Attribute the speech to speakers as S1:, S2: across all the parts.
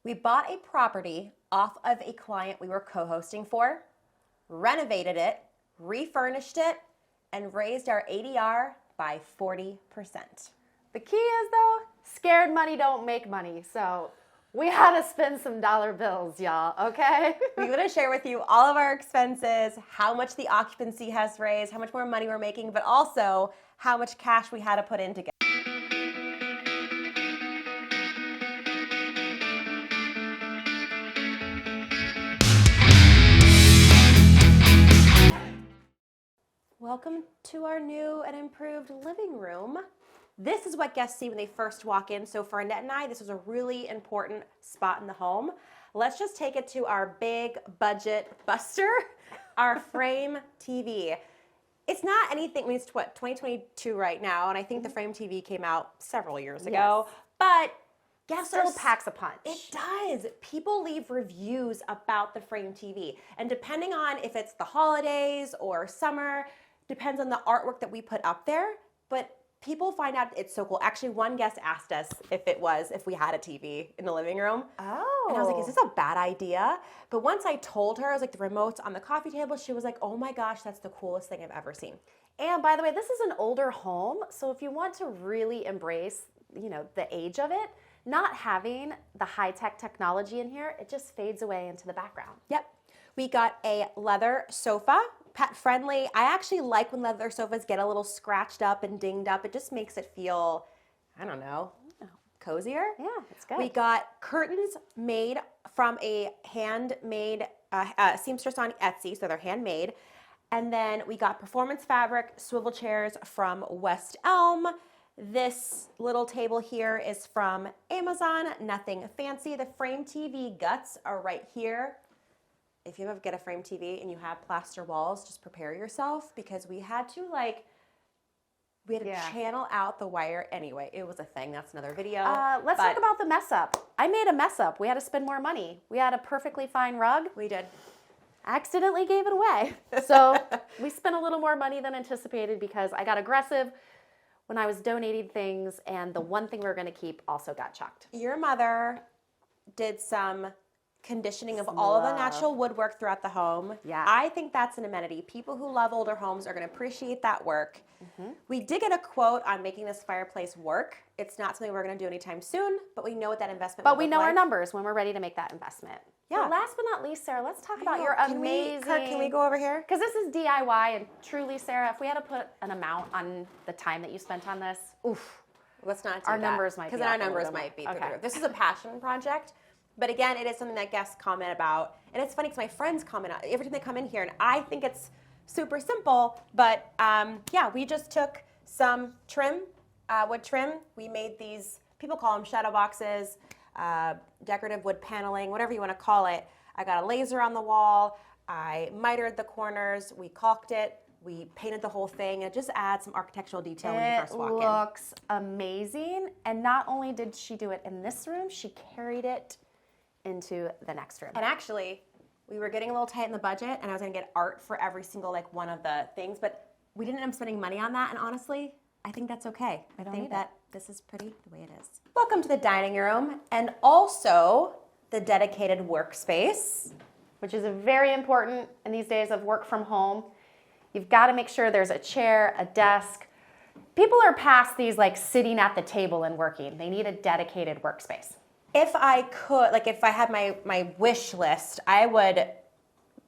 S1: We bought a property off of a client we were co-hosting for, renovated it, refurnished it, and raised our ADR by 40%.
S2: The key is, though, scared money don't make money. So we had to spend some dollar bills, y'all, okay?
S1: We want to share with you all of our expenses, how much the occupancy has raised, how much more money we're making, but also how much cash we had to put in to get. Welcome to our new and improved living room. This is what guests see when they first walk in. So for Annette and I, this was a really important spot in the home. Let's just take it to our big budget buster, our frame TV. It's not anything, I mean, it's what, 2022 right now, and I think the frame TV came out several years ago, but guests
S2: Still packs a punch.
S1: It does. People leave reviews about the frame TV, and depending on if it's the holidays or summer, depends on the artwork that we put up there, but people find out it's so cool. Actually, one guest asked us if we had a TV in the living room.
S2: Oh.
S1: And I was like, is this a bad idea? But once I told her, I was like, the remote's on the coffee table, she was like, oh my gosh, that's the coolest thing I've ever seen.
S2: And by the way, this is an older home, so if you want to really embrace, the age of it, not having the high-tech technology in here, it just fades away into the background.
S1: Yep. We got a leather sofa, pet friendly. I actually like when leather sofas get a little scratched up and dinged up. It just makes it feel, I don't know, cozier.
S2: Yeah, it's good.
S1: We got curtains made from a handmade seamstress on Etsy, so they're handmade. And then we got performance fabric swivel chairs from West Elm. This little table here is from Amazon, nothing fancy. The frame TV guts are right here. If you ever get a frame TV and you have plaster walls, just prepare yourself because we had to channel out the wire anyway. It was a thing. That's another video.
S2: Let's talk about the mess up. I made a mess up. We had to spend more money. We had a perfectly fine rug.
S1: We did.
S2: Accidentally gave it away. So we spent a little more money than anticipated because I got aggressive when I was donating things, and the one thing we were going to keep also got chucked.
S1: Your mother did some conditioning of all of the natural woodwork throughout the home.
S2: Yeah.
S1: I think that's an amenity. People who love older homes are going to appreciate that work. We did get a quote on making this fireplace work. It's not something we're going to do anytime soon, but we know what that investment
S2: But we know our numbers when we're ready to make that investment.
S1: Yeah.
S2: But last but not least, Sarah, let's talk about your amazing...
S1: Can we go over here?
S2: Because this is DIY, and truly, Sarah, if we had to put an amount on the time that you spent on this, oof.
S1: Let's not do
S2: our
S1: that.
S2: numbers might be
S1: because our numbers might be through the roof. This is a passion project, but again, it is something that guests comment about, and it's funny because my friends comment on every time they come in here, and I think it's super simple. But we just took some trim, wood trim. We made these. People call them shadow boxes, decorative wood paneling, whatever you want to call it. I got a laser on the wall. I mitered the corners. We caulked it. We painted the whole thing, and it just adds some architectural detail when you first walk in.
S2: It looks amazing, and not only did she do it in this room, she carried it into the next room.
S1: And actually, we were getting a little tight in the budget, and I was going to get art for every single one of the things, but we didn't end up spending money on that, and honestly, I think that's okay. I think that this is pretty the way it is. Welcome to the dining room, and also the dedicated workspace.
S2: Which is very important in these days of work from home. You've got to make sure there's a chair, a desk. People are past these sitting at the table and working. They need a dedicated workspace.
S1: If I could, if I had my wish list, I would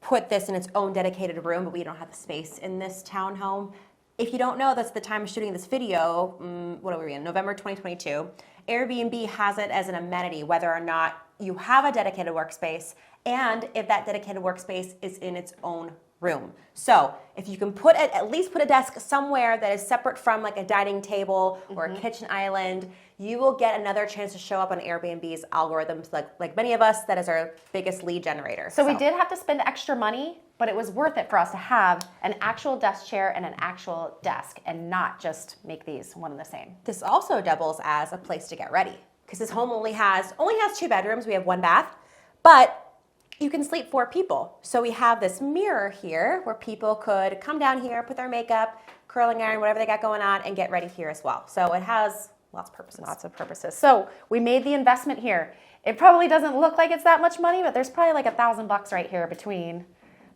S1: put this in its own dedicated room, but we don't have the space in this townhome. If you don't know, that's the time of shooting this video, what are we in, November 2022. Airbnb has it as an amenity, whether or not you have a dedicated workspace, and if that dedicated workspace is in its own room. So if you can at least put a desk somewhere that is separate from a dining table or a kitchen island, you will get another chance to show up on Airbnb's algorithms, like many of us, that is our biggest lead generator.
S2: So we did have to spend extra money, but it was worth it for us to have an actual desk chair and an actual desk and not just make these one and the same.
S1: This also doubles as a place to get ready because this home only has 2 bedrooms. We have 1 bath, but you can sleep 4 people. So we have this mirror here where people could come down here, put their makeup, curling iron, whatever they got going on, and get ready here as well. So it has lots of purposes.
S2: Lots of purposes. So we made the investment here. It probably doesn't look like it's that much money, but there's probably like $1,000 right here between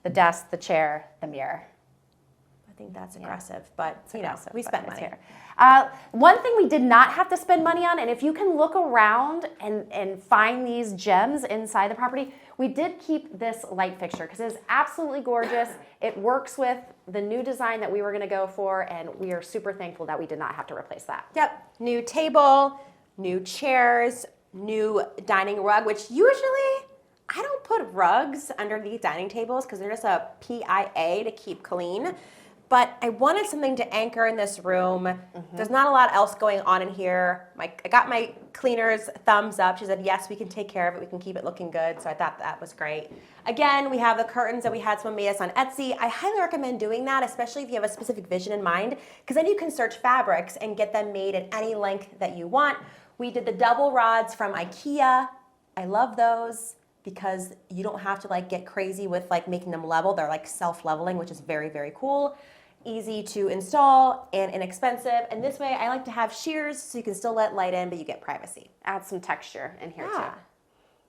S2: the desk, the chair, the mirror.
S1: I think that's aggressive, but we
S2: But
S1: spent
S2: it's
S1: money.
S2: here. One thing we did not have to spend money on, and if you can look around and find these gems inside the property, we did keep this light fixture because it is absolutely gorgeous. It works with the new design that we were going to go for, and we are super thankful that we did not have to replace that.
S1: Yep, new table, new chairs, new dining rug, which usually I don't put rugs under these dining tables because they're just a PIA to keep clean. But I wanted something to anchor in this room. There's not a lot else going on in here. I got my cleaner's thumbs up. She said, yes, we can take care of it. We can keep it looking good. So I thought that was great. Again, we have the curtains that we had someone made us on Etsy. I highly recommend doing that, especially if you have a specific vision in mind, because then you can search fabrics and get them made at any length that you want. We did the double rods from IKEA. I love those because you don't have to get crazy with making them level. They're self-leveling, which is very, very cool. Easy to install and inexpensive. And this way I like to have shears so you can still let light in, but you get privacy.
S2: Add some texture in here too.
S1: I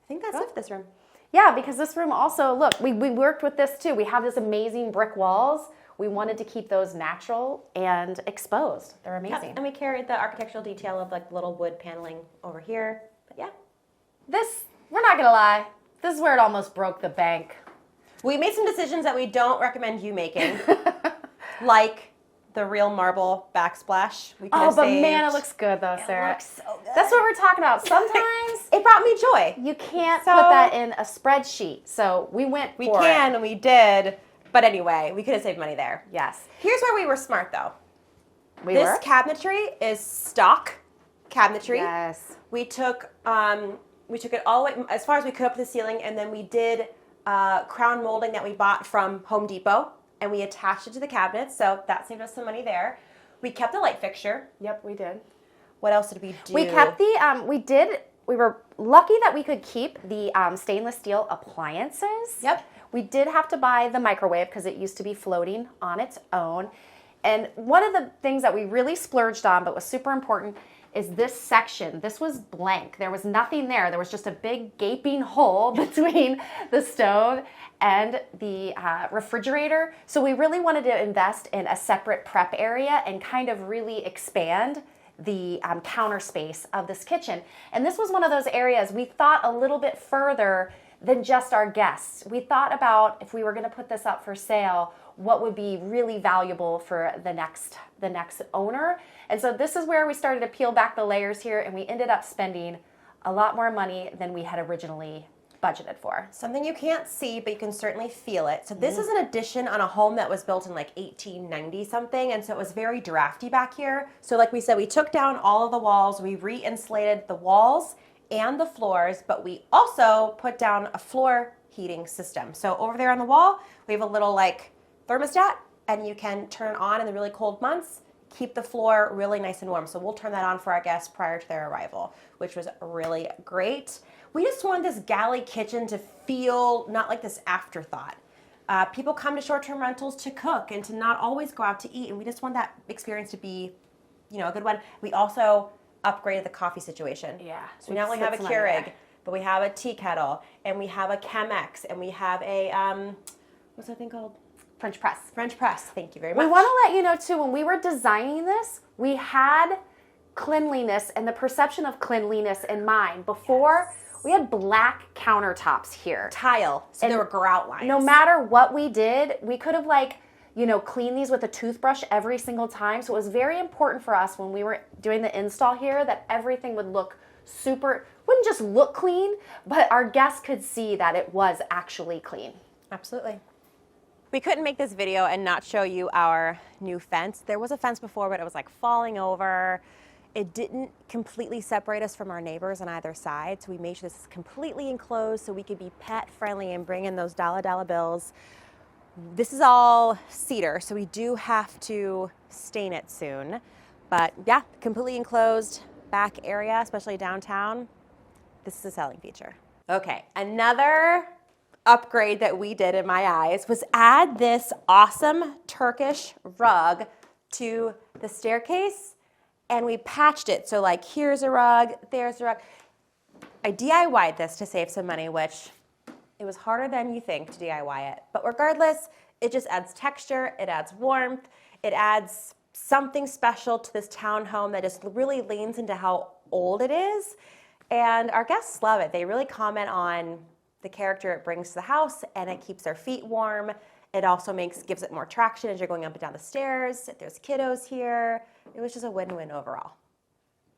S1: think that's it for this room.
S2: Yeah, because this room also, look, we worked with this too. We have this amazing brick walls. We wanted to keep those natural and exposed. They're amazing.
S1: Yep. And we carried the architectural detail of little wood paneling over here. But yeah.
S2: This, we're not gonna lie, this is where it almost broke the bank.
S1: We made some decisions that we don't recommend you making. Like the real marble backsplash. We could have
S2: but
S1: saved.
S2: man, it looks good though, Sarah.
S1: It looks so good.
S2: That's what we're talking about. Sometimes
S1: it brought me joy.
S2: you can't
S1: So-
S2: put that in a spreadsheet. So we went
S1: We
S2: for
S1: can
S2: it.
S1: and we did. But anyway, we could have saved money there.
S2: Yes.
S1: Here's where we were smart though.
S2: We
S1: This
S2: were?
S1: cabinetry is stock cabinetry.
S2: Yes.
S1: We took it all the way as far as we could up to the ceiling, and then we did crown molding that we bought from Home Depot, and we attached it to the cabinets, so that saved us some money there. We kept the light fixture.
S2: Yep, we did.
S1: What else did we do?
S2: We kept the, we were lucky that we could keep the stainless steel appliances.
S1: Yep.
S2: We did have to buy the microwave because it used to be floating on its own. And one of the things that we really splurged on but was super important is this section. This was blank. There was nothing there. There was just a big gaping hole between the stove and the refrigerator. So we really wanted to invest in a separate prep area and kind of really expand the counter space of this kitchen. And this was one of those areas we thought a little bit further than just our guests. We thought about if we were going to put this up for sale, what would be really valuable for the next owner. And so this is where we started to peel back the layers here, and we ended up spending a lot more money than we had originally budgeted for.
S1: Something you can't see, but you can certainly feel it. So this is an addition on a home that was built in 1890 something, and so it was very drafty back here. So like we said, we took down all of the walls, we re-insulated the walls and the floors, but we also put down a floor heating system. So over there on the wall, we have a little thermostat, and you can turn it on in the really cold months, keep the floor really nice and warm. So we'll turn that on for our guests prior to their arrival, which was really great. We just wanted this galley kitchen to feel not like this afterthought. People come to short-term rentals to cook and to not always go out to eat, and we just want that experience to be, a good one. We also upgraded the coffee situation.
S2: Yeah.
S1: So we not only have a Keurig, but we have a tea kettle, and we have a Chemex, and we have a, what's that thing called?
S2: French press.
S1: French press. Thank you very much.
S2: We want to let you know too, when we were designing this, we had cleanliness and the perception of cleanliness in mind. Before, we had black countertops here.
S1: Tile, so
S2: And
S1: there were grout lines.
S2: No matter what we did, we could have cleaned these with a toothbrush every single time. So it was very important for us when we were doing the install here that everything would look wouldn't just look clean, but our guests could see that it was actually clean.
S1: Absolutely. We couldn't make this video and not show you our new fence. There was a fence before, but it was falling over. It didn't completely separate us from our neighbors on either side, so we made sure this is completely enclosed so we could be pet friendly and bring in those dollar bills. This is all cedar, so we do have to stain it soon. But yeah, completely enclosed back area, especially downtown. This is a selling feature. Okay, another upgrade that we did in my eyes was add this awesome Turkish rug to the staircase, and we patched it. So here's a rug, there's a rug. I DIY'd this to save some money, which it was harder than you think to DIY it. But regardless, it just adds texture, it adds warmth, it adds something special to this townhome that just really leans into how old it is. And our guests love it. They really comment on the character it brings to the house, and it keeps their feet warm. It also gives it more traction as you're going up and down the stairs. If there's kiddos here, it was just a win-win overall.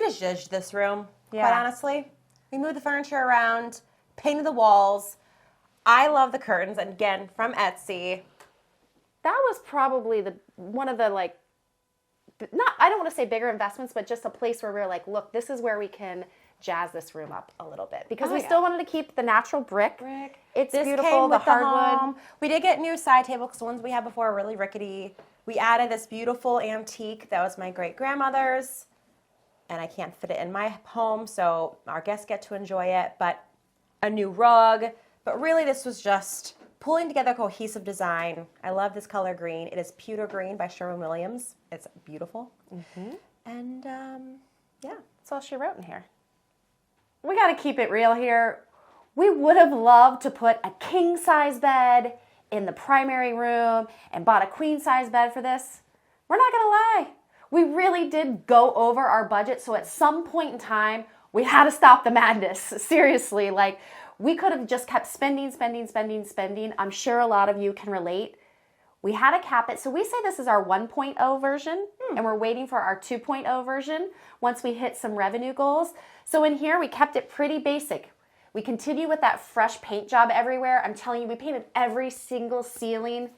S1: I just judged this room, quite honestly. We moved the furniture around, painted the walls. I love the curtains, and again, from Etsy.
S2: That was probably one of the I don't want to say bigger investments, but just a place where we're like, look, this is where we can jazz this room up a little bit, because we still wanted to keep the natural brick. It's beautiful, the hardwood.
S1: We did get new side tables because the ones we had before were really rickety. We added this beautiful antique that was my great-grandmother's, and I can't fit it in my home, so our guests get to enjoy it. But a new rug. But really, this was just pulling together a cohesive design. I love this color green. It is pewter green by Sherwin-Williams. It's beautiful. And yeah,
S2: that's all she wrote in here. We got to keep it real here. We would have loved to put a king-size bed in the primary room and bought a queen-size bed for this. We're not going to lie. We really did go over our budget, so at some point in time, we had to stop the madness. Seriously, we could have just kept spending. I'm sure a lot of you can relate. We had to cap it. So we say this is our 1.0 version, and we're waiting for our 2.0 version once we hit some revenue goals. So in here, we kept it pretty basic. We continue with that fresh paint job everywhere. I'm telling you, we painted every single ceiling.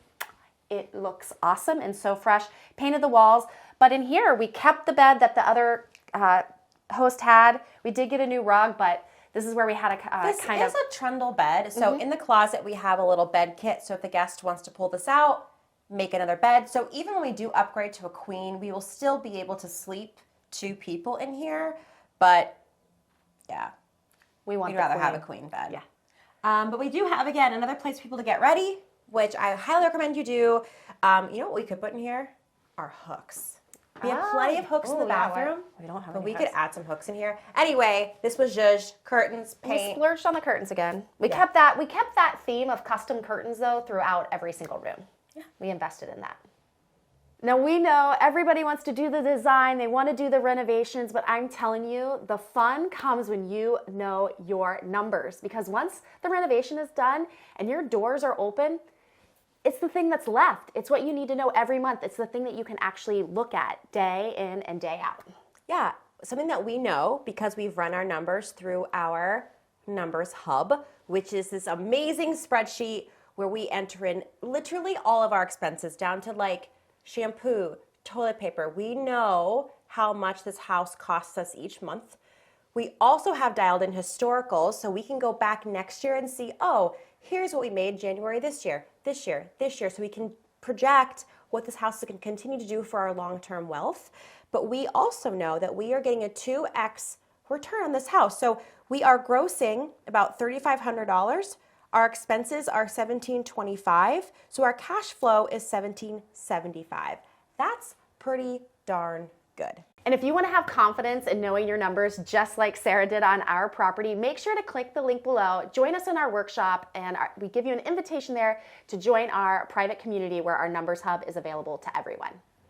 S2: It looks awesome and so fresh. Painted the walls. But in here, we kept the bed that the other host had. We did get a new rug, but this is where we had a
S1: this is a trundle bed. So in the closet, we have a little bed kit. So if the guest wants to pull this out, make another bed. So even when we do upgrade to a queen, we will still be able to sleep 2 people in here. But yeah, we'd rather have a queen bed.
S2: Yeah.
S1: But we do have, again, another place for people to get ready, which I highly recommend you do. You know what we could put in here? Our hooks. We have plenty of hooks in the bathroom.
S2: We don't have
S1: but
S2: any
S1: we
S2: hooks.
S1: could add some hooks in here. Anyway, this was zhuzh, curtains, paint.
S2: We splurged on the curtains again. We kept that theme of custom curtains though throughout every single room. Yeah. We invested in that. Now we know everybody wants to do the design, they want to do the renovations, but I'm telling you, the fun comes when you know your numbers, because once the renovation is done and your doors are open, it's the thing that's left. It's what you need to know every month. It's the thing that you can actually look at day in and day out.
S1: Yeah, something that we know because we've run our numbers through our Numbers Hub, which is this amazing spreadsheet where we enter in literally all of our expenses down to shampoo, toilet paper. We know how much this house costs us each month. We also have dialed in historicals, so we can go back next year and see, oh, here's what we made January this year, so we can project what this house can continue to do for our long-term wealth. But we also know that we are getting a 2x return on this house. So we are grossing about $3,500. Our expenses are $1,725. So our cash flow is $1,775. That's pretty darn good.
S2: And if you want to have confidence in knowing your numbers, just like Sarah did on our property, make sure to click the link below, join us in our workshop, and we give you an invitation there to join our private community where our Numbers Hub is available to everyone.